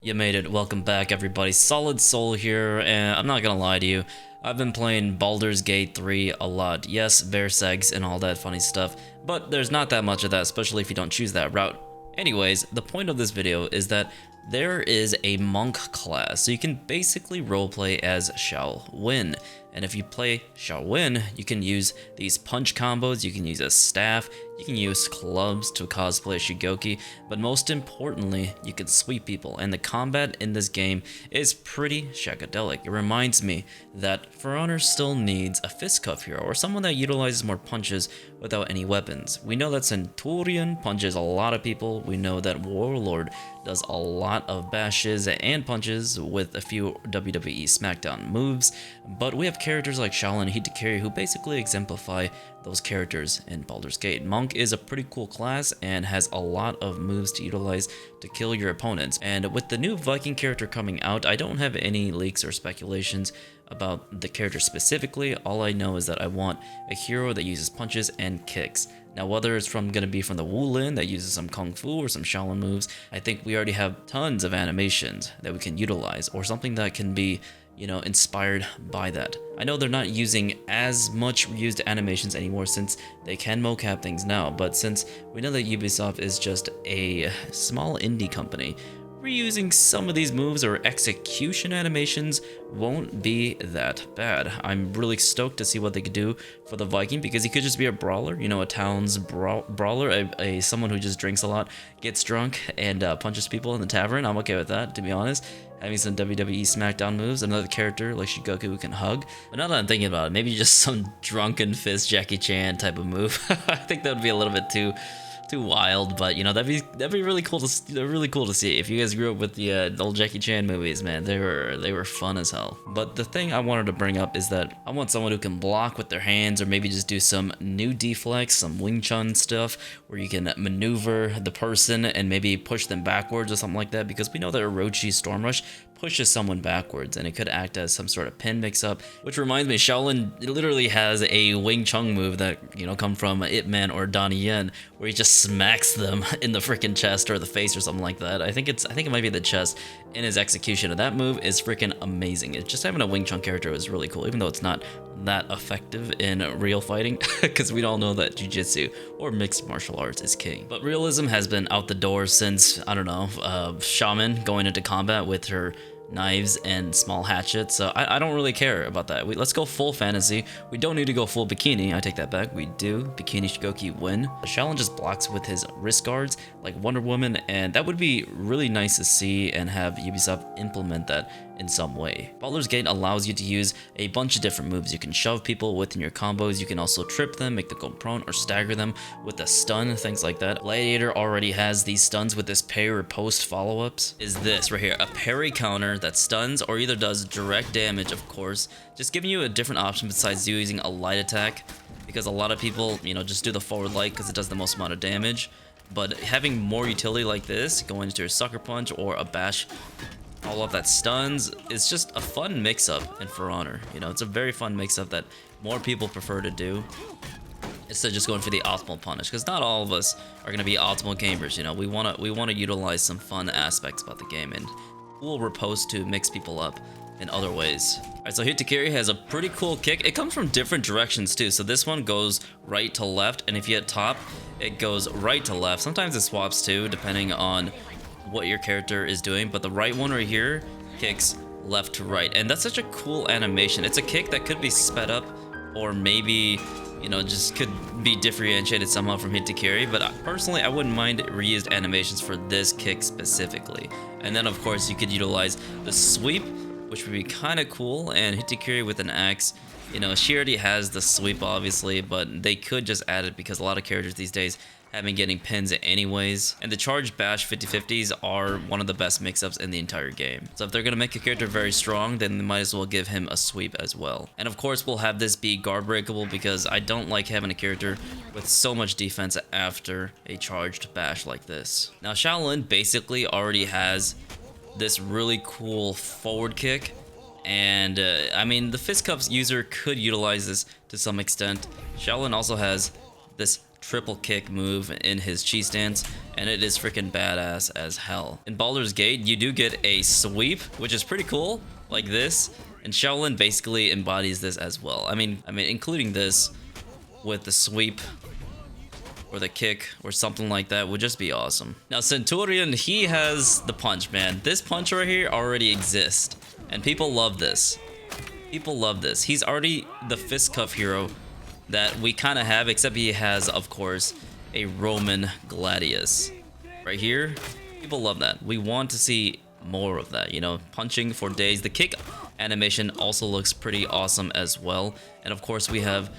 You made it. Welcome back, everybody. SolidSol here, and I'm not gonna lie to you. I've been playing Baldur's Gate 3 a lot. Yes, bear segs and all that funny stuff, but there's not that much of that, especially if you don't choose that route. Anyways, the point of this video is that there is a monk class, so you can basically roleplay as Shaolin. And if you play Shaolin, you can use these punch combos, you can use a staff, you can use clubs to cosplay Shigoki, but most importantly, you can sweep people. And the combat in this game is pretty shagadelic. It reminds me that For Honor still needs a fistcuff hero, or someone that utilizes more punches without any weapons. We know that Centurion punches a lot of people, we know that Warlord does a lot of bashes and punches with a few WWE SmackDown moves, but we have characters like Shaolin and Hitakiri who basically exemplify those characters in Baldur's Gate. Monk is a pretty cool class and has a lot of moves to utilize to kill your opponents. And with the new Viking character coming out, I don't have any leaks or speculations about the character specifically. All I know is that I want a hero that uses punches and kicks. Now, whether it's going to be from the Wulin that uses some Kung Fu or some Shaolin moves, I think we already have tons of animations that we can utilize, or something that can be, inspired by that. I know they're not using as much used animations anymore since they can mocap things now, but since we know that Ubisoft is just a small indie company, reusing some of these moves or execution animations won't be that bad. I'm really stoked to see what they could do for the Viking, because he could just be a brawler, a town's brawler, someone who just drinks a lot, gets drunk, and punches people in the tavern. I'm okay with that, to be honest. Having some WWE SmackDown moves, another character like Shigoku who can hug. But now that I'm thinking about it, maybe just some drunken fist Jackie Chan type of move. I think that would be a little bit too wild, but that'd be really cool to see. If you guys grew up with the old Jackie Chan movies, man, they were fun as hell. But the thing I wanted to bring up is that I want someone who can block with their hands, or maybe just do some new deflects, some Wing Chun stuff where you can maneuver the person and maybe push them backwards or something like that, because we know that Orochi Storm Rush pushes someone backwards, and it could act as some sort of pin mix-up. Which reminds me, Shaolin literally has a Wing Chun move that come from Ip Man or Donnie Yen, where he just smacks them in the freaking chest or the face or something like that. I think it might be the chest in his execution, and that move is freaking amazing. Just having a Wing Chun character is really cool, even though it's not that effective in real fighting, because we all know that jiu-jitsu or mixed martial arts is king. But realism has been out the door since, I don't know, Shaman going into combat with her knives and small hatchets, so I don't really care about that. Let's go full fantasy. We don't need to go full bikini. I take that back. We do. Bikini Shigoki win. Shaolin just blocks with his wrist guards like Wonder Woman, and that would be really nice to see and have Ubisoft implement that in some way. Baldur's Gate allows you to use a bunch of different moves. You can shove people within your combos. You can also trip them, make them go prone, or stagger them with a stun, things like that. Gladiator already has these stuns with this parry or post follow-ups. Is this right here, a parry counter that stuns or either does direct damage, of course, just giving you a different option besides using a light attack, because a lot of people, just do the forward light because it does the most amount of damage. But having more utility like this, going into a sucker punch or a bash all of that stuns, is just a fun mix-up in For Honor. It's a very fun mix-up that more people prefer to do instead of just going for the optimal punish, because not all of us are going to be optimal gamers. We want to utilize some fun aspects about the game, and cool riposte to mix people up in other ways. Alright, so Hitakiri has a pretty cool kick. It comes from different directions too, so this one goes right to left, and if you hit top, it goes right to left. Sometimes it swaps too, depending on what your character is doing, but the right one right here kicks left to right, and that's such a cool animation. It's a kick that could be sped up, or maybe just could be differentiated somehow from Hitakiri, but personally I wouldn't mind reused animations for this kick specifically. And then of course you could utilize the sweep, which would be kind of cool, and Hitakiri with an axe. She already has the sweep obviously, but they could just add it because a lot of characters these days have been getting pins anyways. And the charge bash 50/50s are one of the best mix-ups in the entire game. So if they're going to make a character very strong, then they might as well give him a sweep as well. And of course we'll have this be guard breakable, because I don't like having a character with so much defense after a charged bash like this. Now Shaolin basically already has this really cool forward kick, and I mean, the fist cups user could utilize this to some extent. Shaolin also has this triple kick move in his chi stance, and it is freaking badass as hell. In Baldur's Gate, you do get a sweep, which is pretty cool, like this, and Shaolin basically embodies this as well. I mean, including this with the sweep or the kick or something like that would just be awesome. Now Centurion, he has the punch, man. This punch right here already exists, and people love this. People love this. He's already the fist cuff hero that we kind of have, except he has, of course, a Roman gladius. Right here, people love that. We want to see more of that, you know, punching for days. The kick animation also looks pretty awesome as well. And of course, we have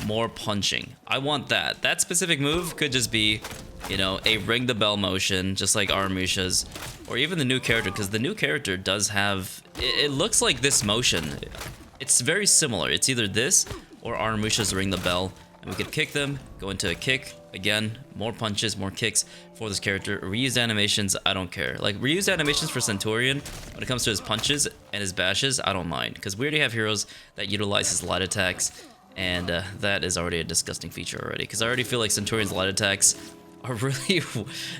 more punching. I want that. That specific move could just be, you know, a ring the bell motion, just like Aramusha's, or even the new character, because the new character does have, it looks like this motion. It's very similar. It's either this or Aramusha's ring the bell, and we could kick them, go into a kick, again, more punches, more kicks for this character. Reused animations, I don't care. Like, reused animations for Centurion, when it comes to his punches and his bashes, I don't mind, because we already have heroes that utilize his light attacks, and that is already a disgusting feature already, because I already feel like Centurion's light attacks are really,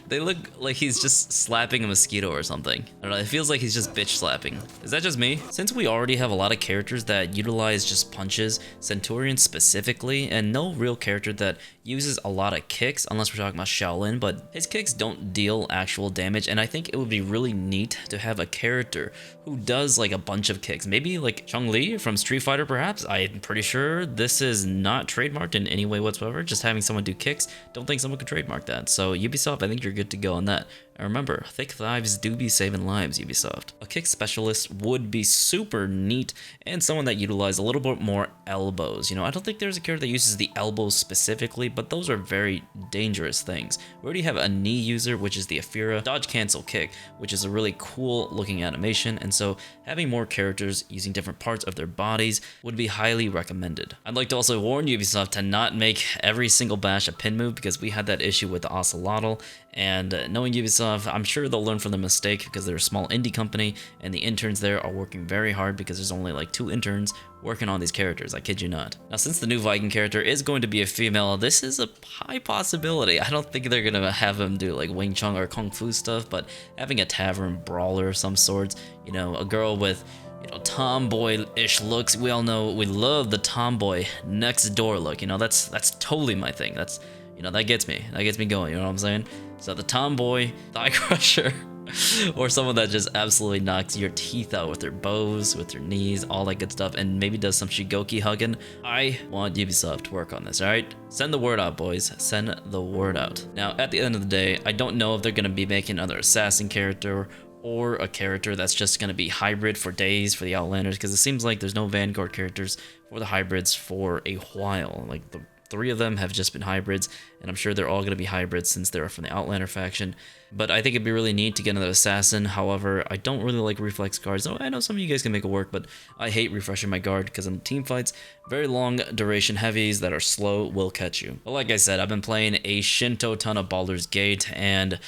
they look like he's just slapping a mosquito or something. I don't know, it feels like he's just bitch slapping. Is that just me? Since we already have a lot of characters that utilize just punches, Centurion specifically, and no real character that uses a lot of kicks, unless we're talking about Shaolin, but his kicks don't deal actual damage, and I think it would be really neat to have a character who does like a bunch of kicks. Maybe like Chun-Li from Street Fighter, perhaps. I'm pretty sure this is not trademarked in any way whatsoever, just having someone do kicks. Don't think someone could trademark that. So Ubisoft, I think you're good to go on that. And remember, thick thighs do be saving lives, Ubisoft. A kick specialist would be super neat, and someone that utilized a little bit more elbows. You know, I don't think there's a character that uses the elbows specifically, but those are very dangerous things. We already have a knee user, which is the Afira dodge cancel kick, which is a really cool looking animation, and so having more characters using different parts of their bodies would be highly recommended. I'd like to also warn Ubisoft to not make every single bash a pin move, because we had that issue with the Ocelotl, and knowing Ubisoft, I'm sure they'll learn from the mistake, because they're a small indie company and the interns there are working very hard, because there's only like 2 interns working on these characters, I kid you not. Now, since the new Viking character is going to be a female, this is a high possibility. I don't think they're gonna have him do like Wing Chun or Kung Fu stuff, but having a tavern brawler of some sorts, you know, a girl with, you know, tomboy-ish looks. We all know we love the tomboy next door look, you know, that's totally my thing. That's, you know, that gets me going, you know what I'm saying? So the tomboy thigh crusher, or someone that just absolutely knocks your teeth out with their bows, with their knees, all that good stuff, and maybe does some Shigoki hugging. I want Ubisoft to work on this, alright? Send the word out, boys. Send the word out. Now, at the end of the day, I don't know if they're going to be making another assassin character or a character that's just going to be hybrid for days for the Outlanders, because it seems like there's no Vanguard characters for the hybrids for a while. Like, the 3 of them have just been hybrids, and I'm sure they're all going to be hybrids since they're from the Outlander faction. But I think it'd be really neat to get another assassin. However, I don't really like reflex guards. I know some of you guys can make it work, but I hate refreshing my guard, because in team fights, very long duration heavies that are slow will catch you. But like I said, I've been playing a Shinto ton of Baldur's Gate, and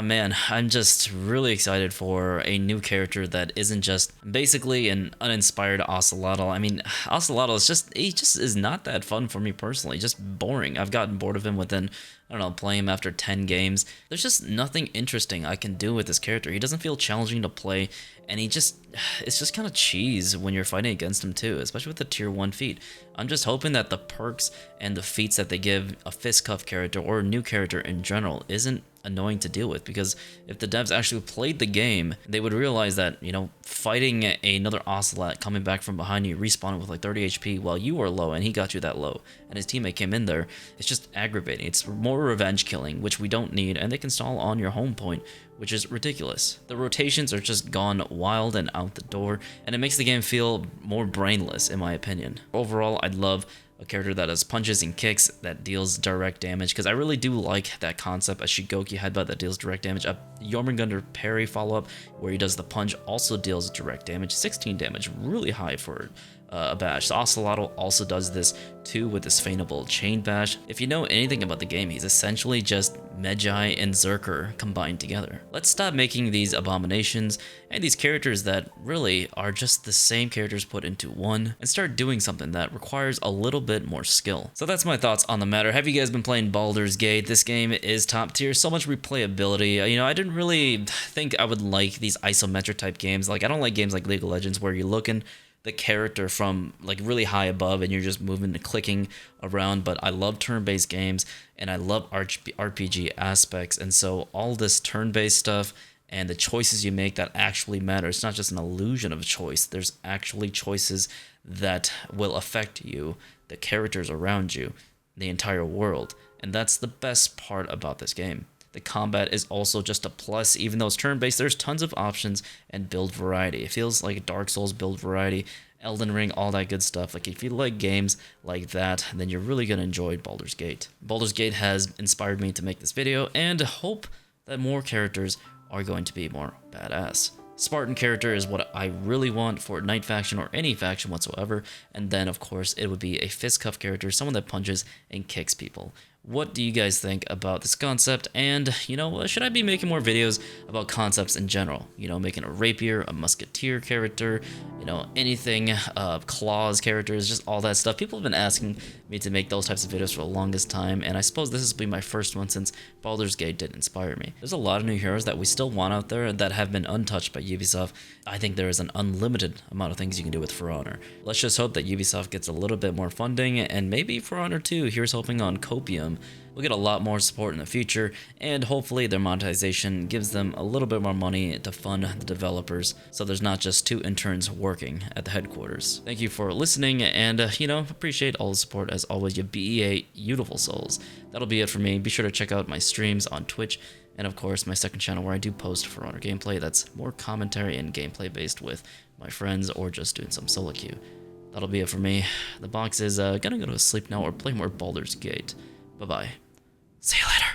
man, I'm just really excited for a new character that isn't just basically an uninspired Ocelotl. I mean, Ocelotl is just, he just is not that fun for me personally, just boring. I've gotten bored of him within, I don't know, playing him after 10 games. There's just nothing interesting I can do with this character. He doesn't feel challenging to play, and it's just kind of cheese when you're fighting against him too, especially with the tier 1 feat. I'm just hoping that the perks and the feats that they give a fist cuff character or a new character in general isn't annoying to deal with, because if the devs actually played the game, they would realize that, you know, fighting another Ocelot coming back from behind you, respawning with like 30 HP while you were low and he got you that low and his teammate came in there, it's just aggravating. It's more revenge killing, which we don't need, and they can stall on your home point, which is ridiculous. The rotations are just gone wild and out the door, and it makes the game feel more brainless in my opinion. Overall, I'd love a character that has punches and kicks that deals direct damage, because I really do like that concept, a Shigoki headbutt that deals direct damage, a Jormungandr parry follow-up where he does the punch also deals direct damage, 16 damage, really high for a bash. So Ocelotl also does this too with this feignable chain bash. If you know anything about the game, he's essentially just Magi and Zerker combined together. Let's stop making these abominations and these characters that really are just the same characters put into one and start doing something that requires a little bit more skill. So that's my thoughts on the matter. Have you guys been playing Baldur's Gate? This game is top tier, so much replayability. You know, I didn't really think I would like these isometric type games. Like, I don't like games like League of Legends where you're looking the character from like really high above and you're just moving and clicking around. But I love turn-based games and I love RPG aspects, and so all this turn-based stuff and the choices you make that actually matter. It's not just an illusion of a choice. There's actually choices that will affect you, the characters around you, the entire world, and that's the best part about this game. The combat is also just a plus. Even though it's turn-based, there's tons of options and build variety. It feels like Dark Souls build variety, Elden Ring, all that good stuff. Like, if you like games like that, then you're really going to enjoy Baldur's Gate. Baldur's Gate has inspired me to make this video and hope that more characters are going to be more badass. Spartan character is what I really want for Knight faction or any faction whatsoever, and then of course it would be a fistcuff character, someone that punches and kicks people. What do you guys think about this concept? And, you know, should I be making more videos about concepts in general? You know, making a rapier, a musketeer character, you know, anything, claws characters, just all that stuff. People have been asking me to make those types of videos for the longest time, and I suppose this will be my first one since Baldur's Gate did inspire me. There's a lot of new heroes that we still want out there that have been untouched by Ubisoft. I think there is an unlimited amount of things you can do with For Honor. Let's just hope that Ubisoft gets a little bit more funding, and maybe For Honor 2, here's hoping on Copium, will get a lot more support in the future, and hopefully their monetization gives them a little bit more money to fund the developers, so there's not just 2 interns working at the headquarters. Thank you for listening, and you know, appreciate all the support as always, you BEA beautiful souls. That'll be it for me. Be sure to check out my streams on Twitch, and of course my second channel where I do post For Honor gameplay that's more commentary and gameplay based with my friends or just doing some solo queue. That'll be it for me. The box is gonna go to sleep now or play more Baldur's Gate. Bye-bye. See you later.